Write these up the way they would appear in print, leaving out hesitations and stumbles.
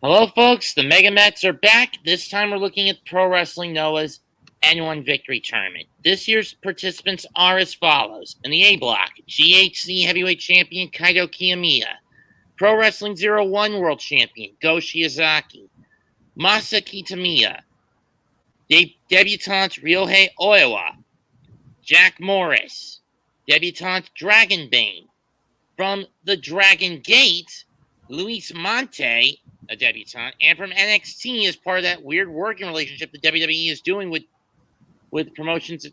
Hello, folks. The MegaMets are back. This time we're looking at Pro Wrestling Noah's N-1 Victory Tournament. This year's participants are as follows. In the A block, GHC Heavyweight Champion Kaito Kiyomiya, Pro Wrestling 01 World Champion Go Shiozaki, Masa Kitamiya, Debutante Ryohei Oiwa, Jack Morris, Debutante Dragon Bane. From the Dragon Gate, Luis Mante, a debutante, and from NXT as part of that weird working relationship the WWE is doing with promotions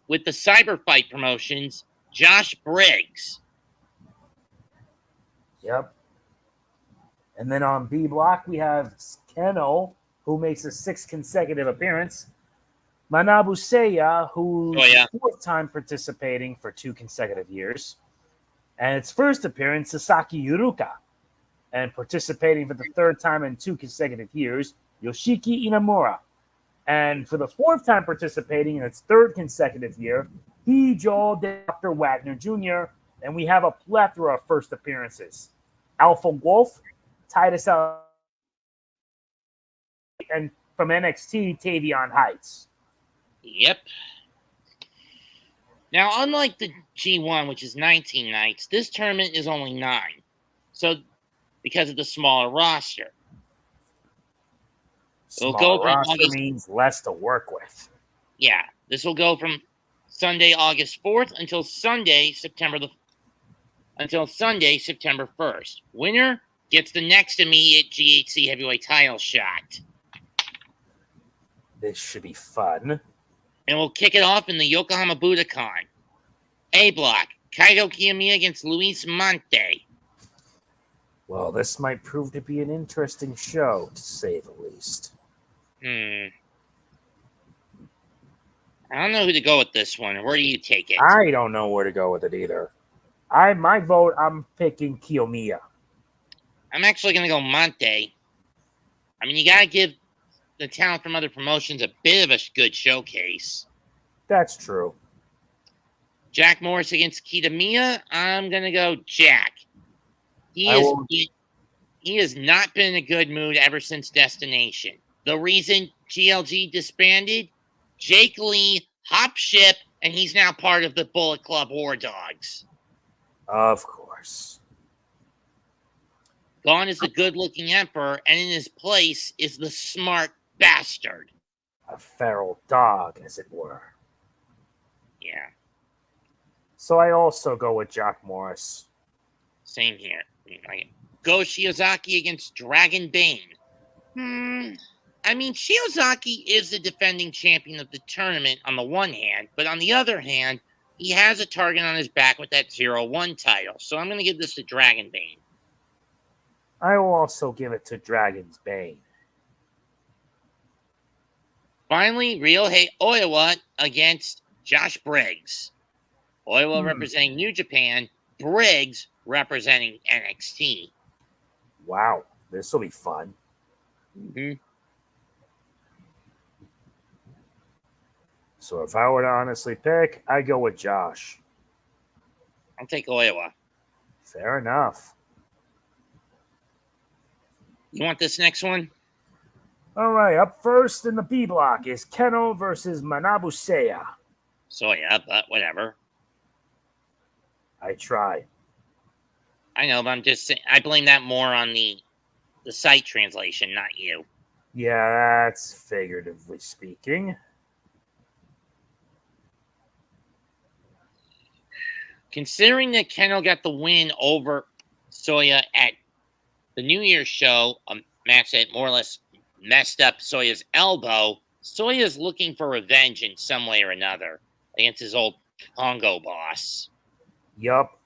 with the Cyber Fight promotions, Josh Briggs. Yep. And then on B block, we have Kenoh, who makes a 6th consecutive appearance. Manabu Soya, who's fourth time participating for 2 consecutive years. And its first appearance, Sasaki Yuruka. And participating for the 3rd time in 2 consecutive years, Yoshiki Inamura. And for the 4th time participating in its 3rd consecutive year, Hijo De Dr. Wagner Jr. And we have a plethora of first appearances. Alpha Wolf, Titus Alexander, and from NXT, Tavion Heights. Yep. Now, unlike the G1, which is 19 nights, this tournament is only 9. So, because of the smaller roster. Smaller roster means less to work with. Yeah. This will go from Sunday, August 4th until Sunday, September 1st. Winner gets the next immediate GHC Heavyweight title shot. This should be fun. And we'll kick it off in the Yokohama Budokan. A block, Kaito Kiyomiya against Luis Mante. Well, this might prove to be an interesting show, to say the least. I don't know who to go with this one. Where do you take it? I don't know where to go with it either. My vote, I'm picking Kiyomiya. I'm actually going to go Mante. I mean, you got to give the talent from other promotions a bit of a good showcase. That's true. Jack Morris against Kitamiya. I'm going to go Jack. He has not been in a good mood ever since Destination. The reason GLG disbanded, Jake Lee hopped ship, and he's now part of the Bullet Club War Dogs. Of course. Gone is the good-looking emperor, and in his place is the smart bastard. A feral dog, as it were. Yeah. So I also go with Jack Morris. Same here. Go Shiozaki against Dragon Bane. I mean, Shiozaki is the defending champion of the tournament on the one hand, but on the other hand, he has a target on his back with that 0-1 title. So I'm going to give this to Dragon Bane. I will also give it to Dragon's Bane. Finally, Ryohei Oiwa against Josh Briggs. Oiwa representing New Japan, Briggs representing NXT. Wow, this will be fun. So if I were to honestly pick, I'd go with Josh. I'll take Oiwa. Fair enough. You want this next one? All right, up first in the B block is Kenoh versus Manabu Soya. Soya, but whatever. I tried. I know, but I'm just saying, I blame that more on the site translation, not you. Yeah, that's figuratively speaking. Considering that Kenoh got the win over Soya at the New Year's show, a match that more or less messed up Soya's elbow, Soya's looking for revenge in some way or another against his old Congo boss. Yup.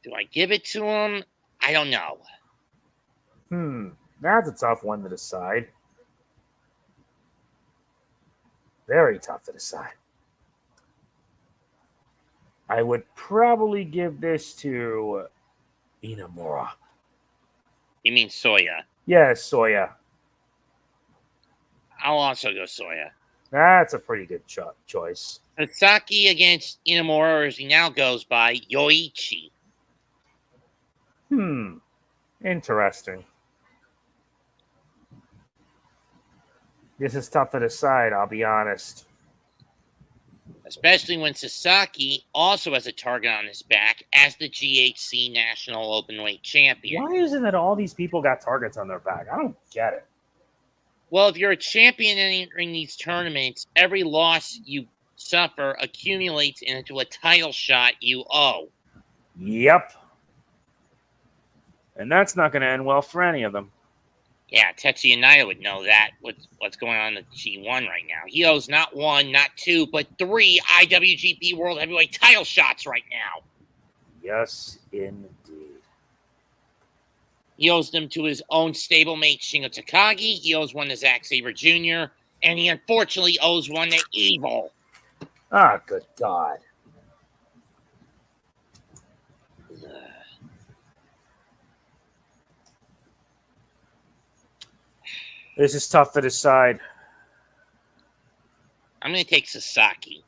Do I give it to him? I don't know. That's a tough one to decide. Very tough to decide. I would probably give this to Inamura. You mean Soya? Yeah, Soya. I'll also go Soya. That's a pretty good choice. Sasaki against Inamura, or as he now goes by, YOICHI. Interesting. This is tough to decide, I'll be honest. Especially when Sasaki also has a target on his back as the GHC National Openweight Champion. Why isn't it all these people got targets on their back? I don't get it. Well, if you're a champion entering these tournaments, every loss you suffer accumulates into a title shot you owe. Yep. And that's not going to end well for any of them. Yeah, Tetsuya Naito would know that, what's going on in the G1 right now. He owes not one, not two, but 3 IWGP World Heavyweight title shots right now. Yes, indeed. He owes them to his own stablemate, Shingo Takagi. He owes one to Zack Sabre Jr., and he unfortunately owes one to Evil. Ah, good God. This is tough to decide. I'm going to take Sasaki.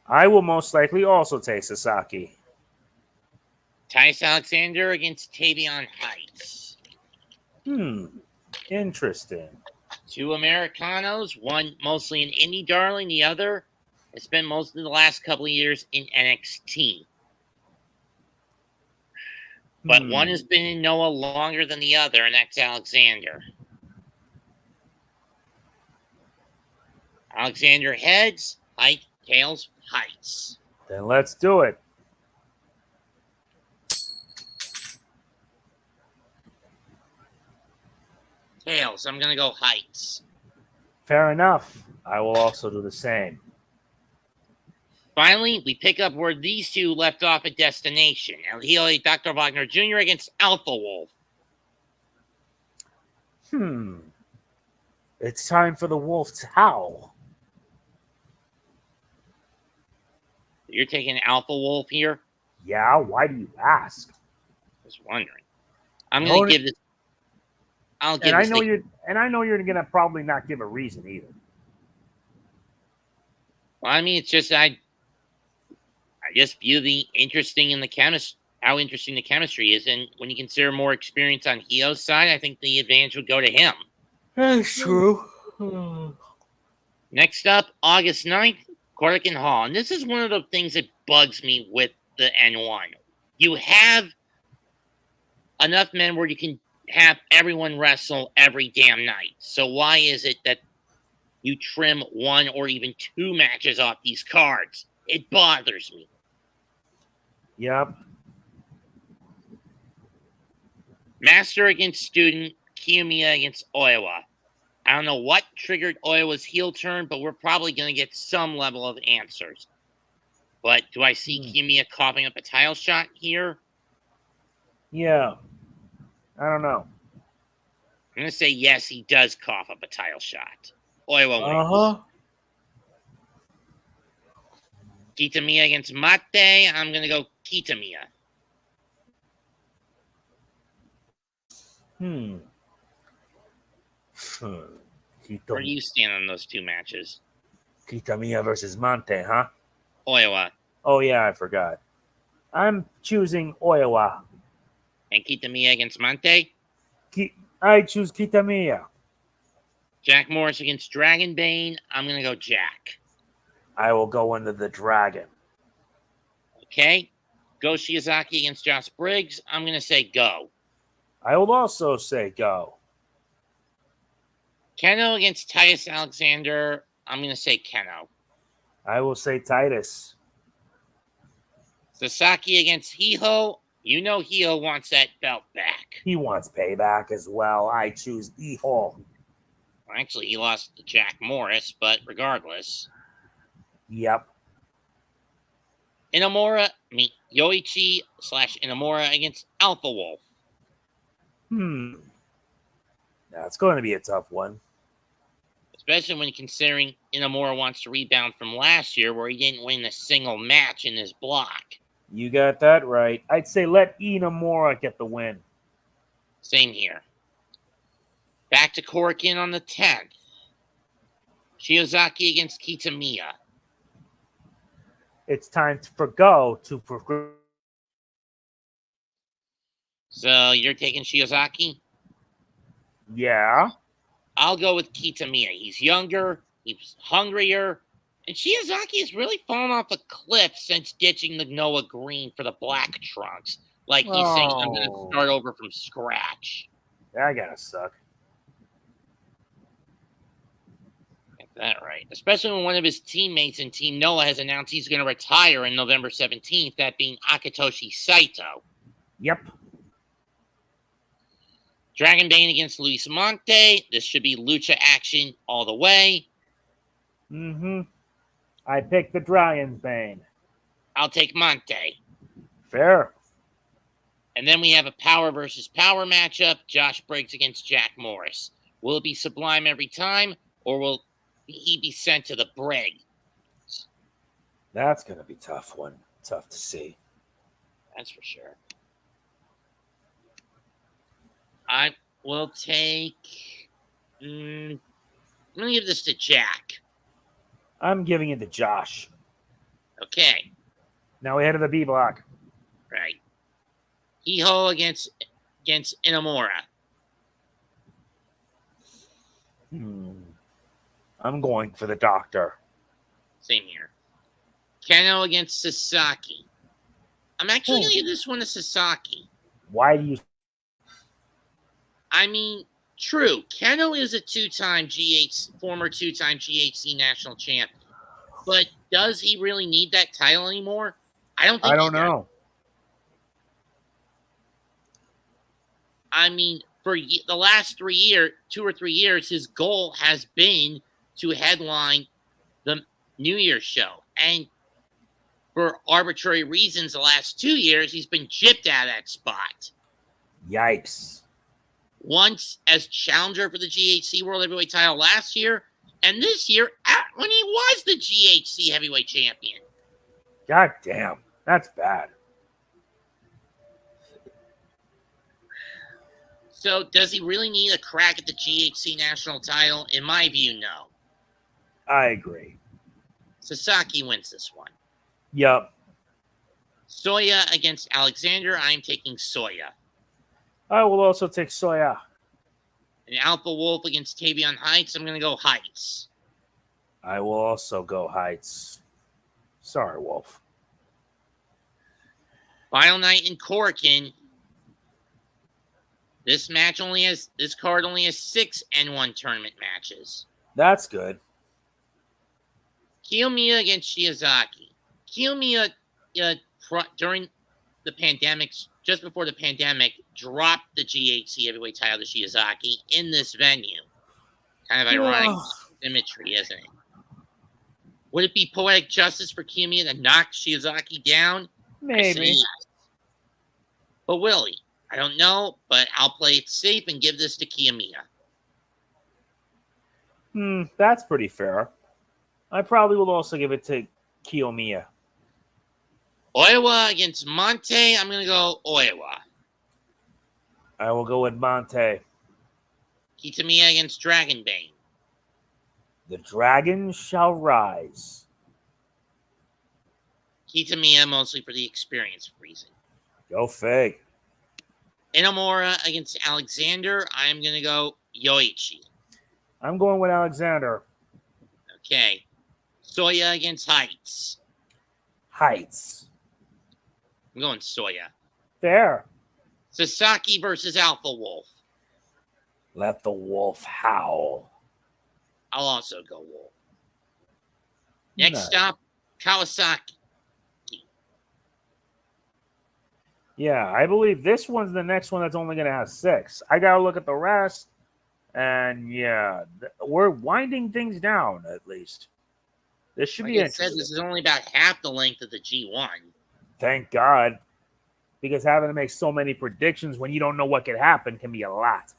I will most likely also take Sasaki. Titus Alexander against Tavion Heights. Interesting. 2 Americanos, one mostly an indie darling, the other has spent most of the last couple of years in NXT. But one has been in Noah longer than the other, and that's Alexander. Alexander heads, Height, tails, Heights. Then let's do it. Tails, I'm going to go Heights. Fair enough. I will also do the same. Finally, we pick up where these two left off at Destination. Hijo De Dr. Wagner Jr. against Alpha Wolf. It's time for the wolf to howl. You're taking Alpha Wolf here? Yeah, why do you ask? Just wondering. I'm going to give this. And I know you're going to probably not give a reason either. Well, I mean, it's just I just view the interesting in the how interesting the chemistry is, and when you consider more experience on Hio's side, I think the advantage would go to him. That's true. Next up, August 9th, Corrigan Hall. And this is one of the things that bugs me with the N-1. You have enough men where you can have everyone wrestle every damn night. So why is it that you trim 1 or even 2 matches off these cards? It bothers me. Yep. Master against student, Kiyomiya against Oiwa. I don't know what triggered Oiwa's heel turn, but we're probably going to get some level of answers. But do I see Kiyomiya coughing up a title shot here? Yeah. I don't know. I'm going to say yes, he does cough up a title shot. Oiwa wins. Kitamiya against Mate. I'm going to go Kitamiya. Where do you stand on those 2 matches? Kitamiya versus Mante, huh? Oiwa. Oh, yeah, I forgot. I'm choosing Oiwa. And Kitamiya against Mante? I choose Kitamiya. Jack Morris against Dragon Bane. I'm going to go Jack. I will go into the Dragon. Okay. Go Shiozaki against Josh Briggs. I'm going to say go. I will also say go. Kenoh against Titus Alexander. I'm going to say Kenoh. I will say Titus. Sasaki against Hijo. You know Hijo wants that belt back. He wants payback as well. I choose Hijo. Well, actually, he lost to Jack Morris, but regardless. Yep. YOICHI / Inamura against Alpha Wolf. Now, it's going to be a tough one. Especially when considering Inamura wants to rebound from last year where he didn't win a single match in his block. You got that right. I'd say let Inamura get the win. Same here. Back to Korakuen on the 10th. Shiozaki against Kitamiya. It's time for go to progress. So you're taking Shiozaki? Yeah. I'll go with Kitamiya. He's younger, he's hungrier, and Shiozaki has really fallen off a cliff since ditching the Noah Green for the Black Trunks. Like he's saying, I'm going to start over from scratch. That gotta suck. Get that right. Especially when one of his teammates in Team Noah has announced he's going to retire on November 17th, that being Akitoshi Saito. Yep. Dragon Bane against Luis Mante. This should be lucha action all the way. Mm-hmm. I picked the Dragon's Bane. I'll take Mante. Fair. And then we have a power versus power matchup. Josh Briggs against Jack Morris. Will it be Sublime every time, or will he be sent to the brig? That's going to be tough one. Tough to see. That's for sure. I will take... I'm going to give this to Jack. I'm giving it to Josh. Okay. Now we head to the B block. Right. Hijo against Inamura. I'm going for the Doctor. Same here. Kenoh against Sasaki. I'm actually going to give this one to Sasaki. Why do you... I mean, true. Kenoh is a former two-time GHC national champ. But does he really need that title anymore? I don't know. I mean, for the last 2 or 3 years, his goal has been to headline the New Year's show. And for arbitrary reasons, the last 2 years, he's been gypped out of that spot. Yikes. Once as challenger for the GHC World Heavyweight title last year, and this year when he was the GHC Heavyweight champion. God damn. That's bad. So does he really need a crack at the GHC national title? In my view, no. I agree. Sasaki wins this one. Yup. Soya against Alexander. I'm taking Soya. I will also take Soya. And Alpha Wolf against Tavion Heights. I'm going to go Heights. I will also go Heights. Sorry, Wolf. Final night in Korakuen. This card only has 6 N-1 tournament matches. That's good. Kiyomiya against Shiozaki. Kiyomiya, during the pandemic, just before the pandemic, dropped the GHC Heavyweight title to Shiozaki in this venue. Kind of ironic symmetry, isn't it? Would it be poetic justice for Kiyomiya to knock Shiozaki down? Maybe. Yes. But will he? I don't know, but I'll play it safe and give this to Kiyomiya. That's pretty fair. I probably will also give it to Kiyomiya. Oiwa against Mante. I'm going to go Oiwa. I will go with Mante. Kitamiya against Dragon Bane. The dragon shall rise. Kitamiya mostly for the experience reason. Go fake. Inamura against Alexander. I'm going to go Yoichi. I'm going with Alexander. Okay. Soya against Heights. Heights. I'm going Soya. Fair. Sasaki versus Alpha Wolf. Let the wolf howl. I'll also go Wolf. Next stop, Kawasaki. Yeah, I believe this one's the next one that's only going to have 6. I got to look at the rest. And yeah, we're winding things down at least. This should be interesting. This is only about half the length of the G1. Thank God. Because having to make so many predictions when you don't know what could happen can be a lot.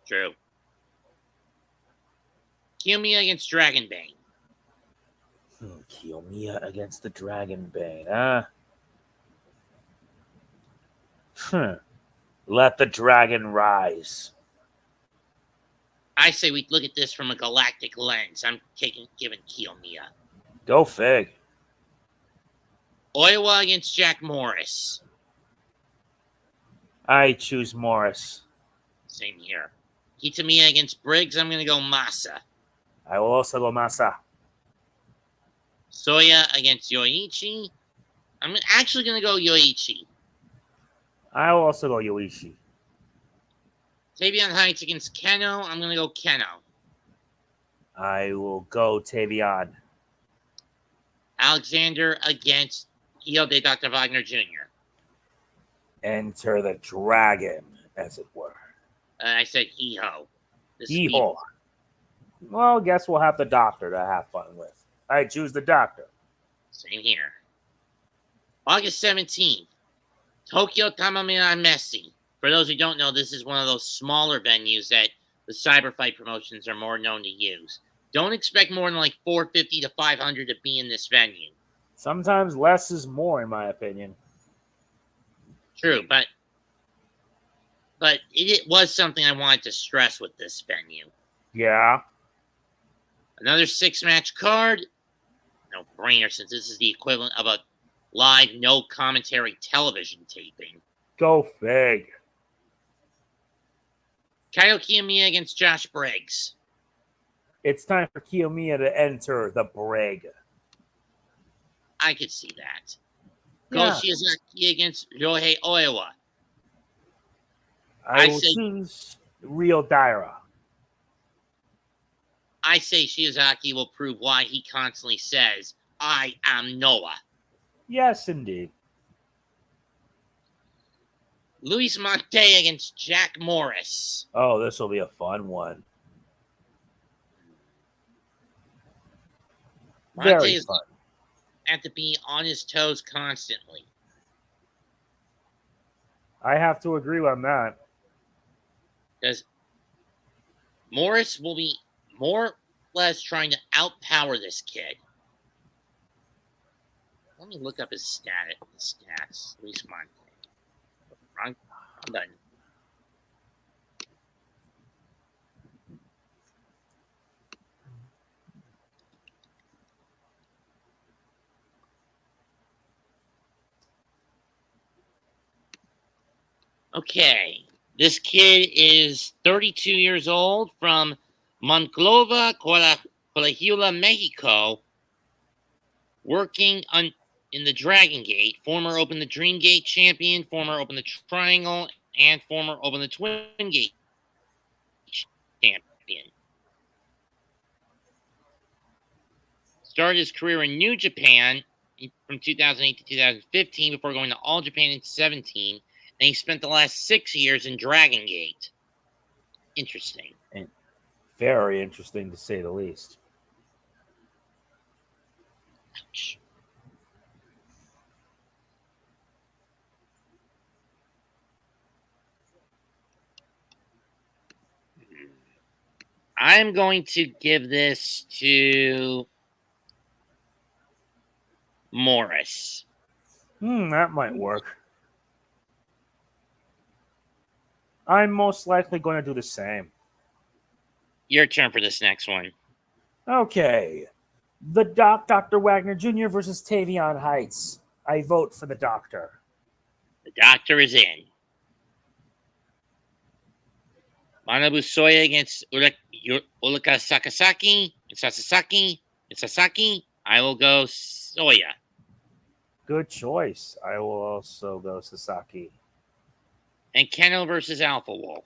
True. Kiyomiya against Dragon Bane. Kiyomiya against the Dragon Bane. Let the dragon rise. I say we look at this from a galactic lens. I'm giving Kiyomiya. Go fig. Oiwa against Jack Morris. I choose Morris. Same here. Kitamiya against Briggs. I'm going to go Masa. I will also go Masa. Soya against YOICHI. I'm actually going to go YOICHI. I will also go YOICHI. Tavion Heights against Kenoh. I'm going to go Kenoh. I will go Tavion. Alexander against Hijo De Dr. Wagner Jr. Enter the dragon, as it were. I said Hijo. Hijo. Well, guess we'll have the doctor to have fun with. I choose the doctor. Same here. August 17th. Tokyo Tamamiya Messi. For those who don't know, this is one of those smaller venues that the cyber fight promotions are more known to use. Don't expect more than like 450 to 500 to be in this venue. Sometimes less is more, in my opinion. True, but it was something I wanted to stress with this venue. Yeah. Another 6-match card. No brainer, since this is the equivalent of a live, no commentary television taping. Go Fig. Kaito Kiyomiya against Josh Briggs. It's time for Kiyomiya to enter the brig. I could see that. Yeah. Go Shiozaki against Ryohei Oiwa. I will choose Real Daira. I say Shiozaki will prove why he constantly says, I am Noah. Yes, indeed. Luis Mante against Jack Morris. Oh, this will be a fun one. Very fun. Have to be on his toes constantly. I have to agree on that. Because Morris will be more or less trying to outpower this kid. Let me look up his stats. Luis Mante. I'm done. Okay. This kid is 32 years old from Monclova, Coahuila, Mexico, working in the Dragon Gate, former Open the Dream Gate champion, former Open the Triangle, and former Open the Twin Gate champion. Started his career in New Japan from 2008 to 2015 before going to All Japan in 2017, and he spent the last 6 years in Dragon Gate. Interesting. And very interesting, to say the least. Ouch. I'm going to give this to Morris. That might work. I'm most likely going to do the same. Your turn for this next one. Okay. The Dr. Wagner Jr. versus Tavion Heights. I vote for the doctor. The doctor is in. Manabu Soya against Ulka Sasaki. I will go Soya. Good choice. I will also go Sasaki. And Kenoh versus Alpha Wolf.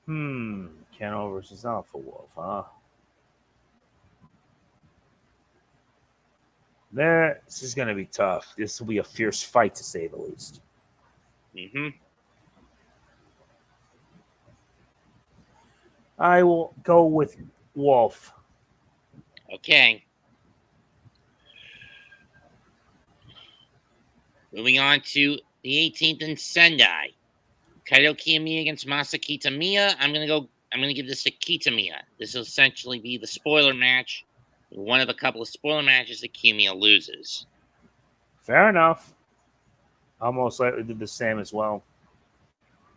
Kenoh versus Alpha Wolf, huh? This is going to be tough. This will be a fierce fight, to say the least. I will go with Wolf. Okay. Moving on to the 18th in Sendai. Kaito Kiyomiya against Masa Kitamiya. I'm gonna give this to Kitamiya. This will essentially be the spoiler match. One of a couple of spoiler matches that Kiyomiya loses. Fair enough. I'll most likely do the same as well.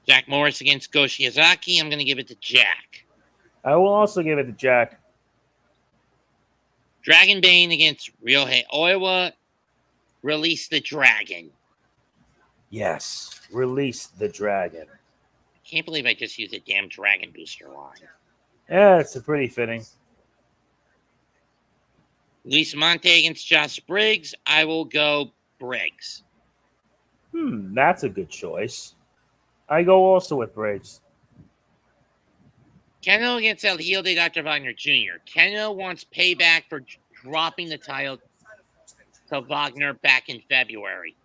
Jack Morris against Go Shiozaki. I'm gonna give it to Jack. I will also give it to Jack. Dragon Bane against Ryohei Oiwa. Release the dragon. Yes. Release the dragon. I can't believe I just used a damn Dragon Booster line. Yeah, it's a pretty fitting. Luis Mante against Josh Briggs. I will go Briggs. That's a good choice. I go also with Briggs. Kenoh against El Hijo De Dr. Wagner Jr. Kenoh wants payback for dropping the title to Wagner back in February.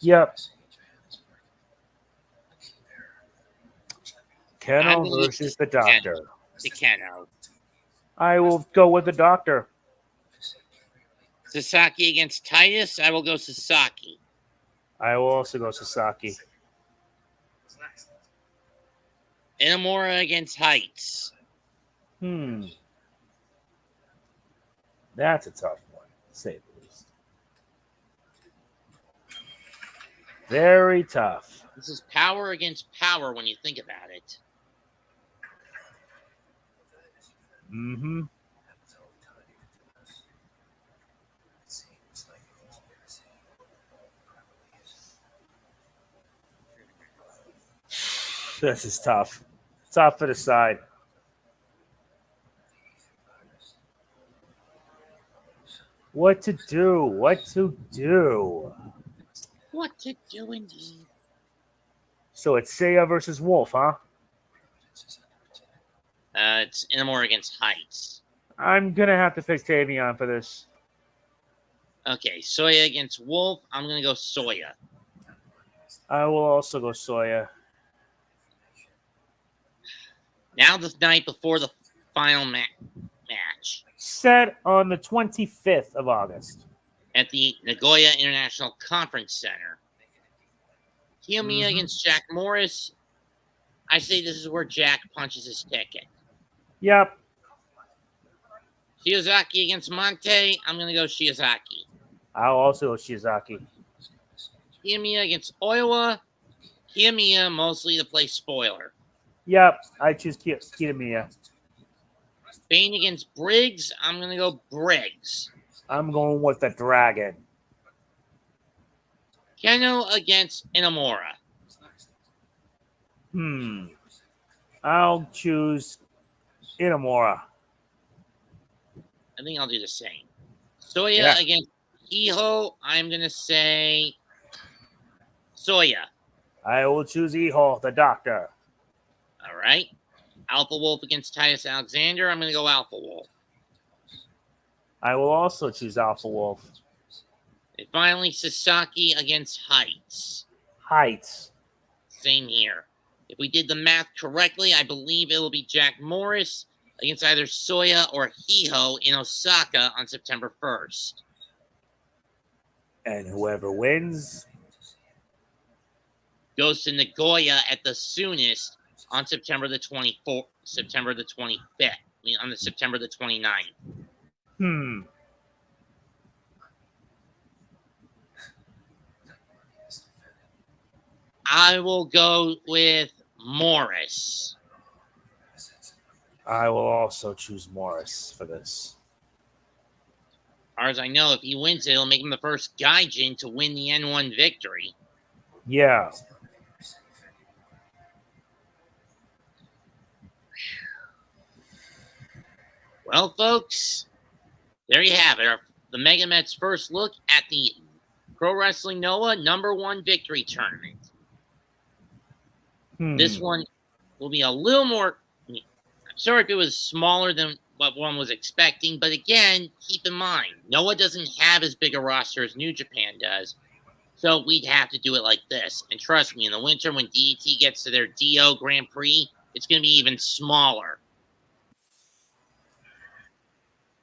Yep. Kenoh versus the Doctor. The Kenoh. I will go with the Doctor. Sasaki against Titus. I will go Sasaki. I will also go Sasaki. Inamura against Heights. That's a tough one, to say the least. Very tough. This is power against power when you think about it. This is tough. Tough to decide. What to do? What to do? What to do indeed. So it's Seiya versus Wolf, huh? It's Inamura against Heights. I'm going to have to pick Tavion for this. Okay, Soya against Wolf. I'm going to go Soya. I will also go Soya. Now the night before the final match. Set on the 25th of August. At the Nagoya International Conference Center. Kiyomiya against Jack Morris. I say this is where Jack punches his ticket. Yep. Shiozaki against Mante. I'm going to go Shiozaki. I'll also go Shiozaki. Kiyomiya against Oiwa. Kiyomiya mostly to play spoiler. Yep, I choose Kitamiya. Bane against Briggs. I'm going to go Briggs. I'm going with the Dragon. Kenoh against Inamura. I'll choose Inamura. I think I'll do the same. Soya against Hijo. I'm going to say Soya. I will choose Hijo, the Doctor. All right. Alpha Wolf against Titus Alexander. I'm going to go Alpha Wolf. I will also choose Alpha Wolf. And finally, Sasaki against Heights. Heights. Same here. If we did the math correctly, I believe it will be Jack Morris against either Soya or Hijo in Osaka on September 1st. And whoever wins goes to Nagoya at the soonest on September the 24th, September the 25th. I mean, on the September the 29th. I will go with Morris. I will also choose Morris for this. As far as I know, if he wins it, it'll make him the first Gaijin to win the N-1 victory. Yeah. Well, folks, there you have it. The MegaMets' first look at the Pro Wrestling Noah #1 victory tournament. This one will be a little more. I'm sorry if it was smaller than what one was expecting, but again, keep in mind, Noah doesn't have as big a roster as New Japan does, so we'd have to do it like this. And trust me, in the winter when DET gets to their DO Grand Prix, it's going to be even smaller.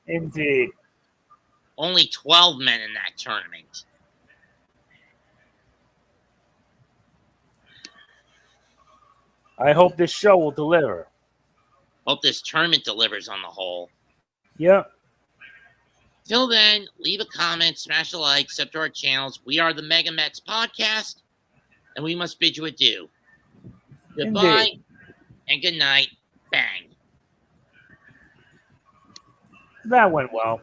Indeed. Only 12 men in that tournament. I hope this show will deliver. Hope this tournament delivers on the whole. Yep. Till then, leave a comment, smash a like, sub to our channels. We are the MegaMets podcast, and we must bid you adieu. Goodbye Indeed. and good night. Bang. That went well.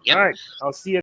Yep. All right. I'll see you.